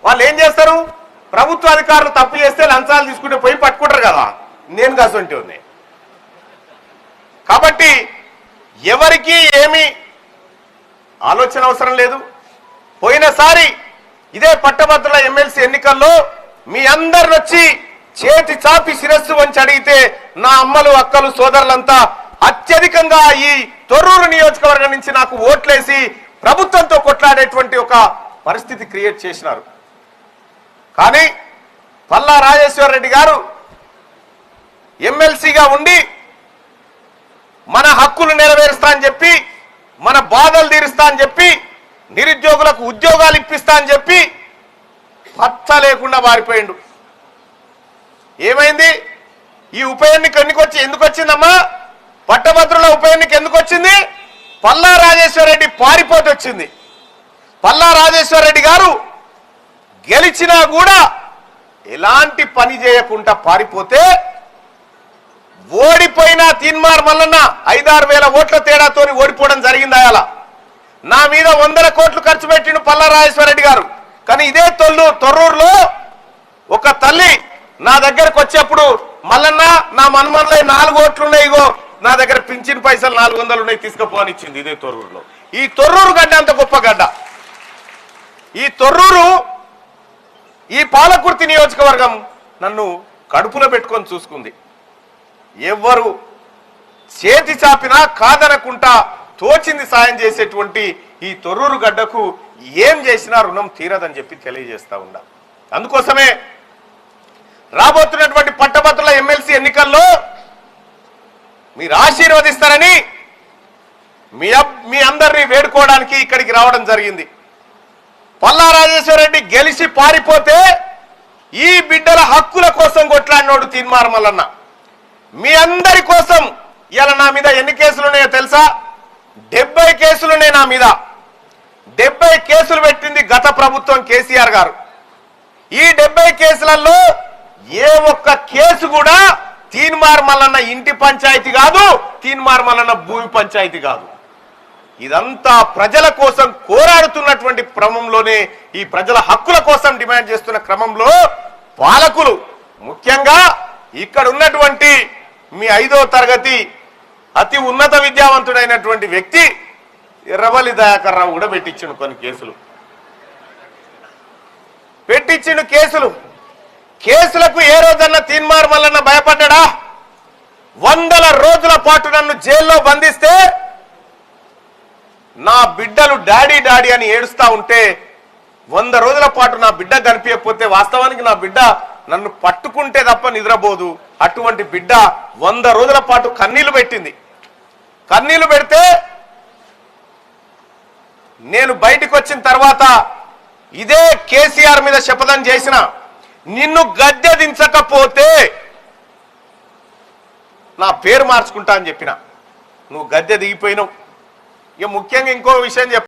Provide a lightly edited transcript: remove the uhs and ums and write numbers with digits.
వాళ్ళు ఏం చేస్తారు? ప్రభుత్వ అధికారులు తప్పు చేస్తే లంచాలు తీసుకుంటే పోయి పట్టుకుంటారు కదా. నేను కసంటి ఉంది. కాబట్టి ఎవరికి ఏమి ఆలోచన అవసరం లేదు. పోయినసారి ఇదే పట్టభద్రుల ఎమ్మెల్సీ ఎన్నికల్లో మీ అందరిని వచ్చి చేతి చాపి శిరస్సు వంచి అడిగితే నా అమ్మలు అక్కలు సోదరులంతా అత్యధికంగా ఈ తొర్రూరు నియోజకవర్గం నుంచి నాకు ఓట్లేసి ప్రభుత్వంతో కొట్లాడేటువంటి ఒక పరిస్థితి క్రియేట్ చేసినారు. కానీ పల్లా రాజేశ్వర రెడ్డి గారు ఎమ్మెల్సీగా ఉండి మన హక్కులు నెరవేరుస్తా అని చెప్పి, మన బాధలు తీరుస్తా అని చెప్పి, నిరుద్యోగులకు ఉద్యోగాలు ఇప్పిస్తా అని చెప్పి పచ్చ లేకుండా మారిపోయిండు. ఏమైంది? ఈ ఉప ఎన్నిక ఎందుకు వచ్చిందమ్మా? పట్టభద్రుల ఉప ఎన్నిక ఎందుకు వచ్చింది? పల్లా రాజేశ్వర రెడ్డి పారిపోతే వచ్చింది. పల్లా రాజేశ్వర రెడ్డి గారు గెలిచినా కూడా ఎలాంటి పని చేయకుండా పారిపోతే ఓడిపోయినా తీన్మార్ మల్లన్న 5-6 వేల ఓట్ల తేడాతో ఓడిపోవడం జరిగింది. అయాల నా మీద 100 కోట్లు ఖర్చు పెట్టిండు పల్లా రాజేశ్వర రెడ్డి గారు. కానీ ఇదే తొర్రూరులో ఒక తల్లి నా దగ్గరకు వచ్చేప్పుడు మల్లన్న నా మన్మన్లో 4 ఓట్లున్నాయి, ఇగో నా దగ్గర పింఛన్ పైసలు 400 ఉన్నాయి తీసుకుపోని ఇచ్చింది. ఇదే తొర్రూరులో. ఈ తొర్రూరు గడ్డ అంత గొప్ప గడ్డ. ఈ తొర్రూరు, ఈ పాలకుర్తి నియోజకవర్గం నన్ను కడుపులో పెట్టుకొని చూసుకుంది. ఎవ్వరు చేతి చాపినా కాదనకుండా తోచింది సాయం చేసేటువంటి ఈ తొర్రూరు గడ్డకు ఏం చేసినా రుణం తీరదని చెప్పి తెలియజేస్తా ఉన్నా. అందుకోసమే రాబోతున్నటువంటి పట్టభద్రుల ఎమ్మెల్సీ ఎన్నికల్లో మీరు ఆశీర్వదిస్తారని మీ అందరినీ వేడుకోవడానికి ఇక్కడికి రావడం జరిగింది. పల్లా రాజేశ్వర రెడ్డి గెలిచి పారిపోతే ఈ బిడ్డల హక్కుల కోసం కొట్లాడినోడు తీన్మార్ మల్లన్న. మీ అందరి కోసం ఇలా నా మీద ఎన్ని కేసులున్నాయో తెలుసా? 70 కేసులున్నాయి నా మీద. 70 కేసులు పెట్టింది గత ప్రభుత్వం కేసీఆర్ గారు. ఈ 70 కేసులలో ఏ ఒక్క కేసు కూడా తీన్మార్ మల్లన్న ఇంటి పంచాయతీ కాదు, తీన్మార్ మల్లన్న భూమి పంచాయతీ కాదు. ఇదంతా ప్రజల కోసం పోరాడుతున్నటువంటి క్రమంలోనే, ఈ ప్రజల హక్కుల కోసం డిమాండ్ చేస్తున్న క్రమంలో పాలకులు, ముఖ్యంగా ఇక్కడ ఉన్నటువంటి మీ 5వ తరగతి అతి ఉన్నత విద్యావంతుడైనటువంటి వ్యక్తి ఎర్రవల్లి దయాకర్ రావు కూడా పెట్టించిండు కొన్ని కేసులు. పెట్టించిండు కేసులకు ఏ రోజన్నా తీన్మార్ మల్లన్న భయపడ్డా? 100 రోజుల పాటు నన్ను జైల్లో బంధిస్తే నా బిడ్డలు డాడీ డాడీ అని ఏడుస్తా ఉంటే 100 రోజుల పాటు నా బిడ్డ కనిపించకపోతే వాస్తవానికి నా బిడ్డ నన్ను పట్టుకుంటే తప్ప నిద్రపోదు. అటువంటి బిడ్డ 100 రోజుల పాటు కన్నీళ్లు పెట్టింది. కన్నీళ్లు పెడితే నేను బయటకు వచ్చిన తర్వాత ఇదే కేసీఆర్ మీద శపథం చేసిన, నిన్ను గద్దె దించకపోతే నా పేరు మార్చుకుంటా అని చెప్పిన. నువ్వు గద్దె దిగిపోయినావు. ఇక ముఖ్యంగా ఇంకో విషయం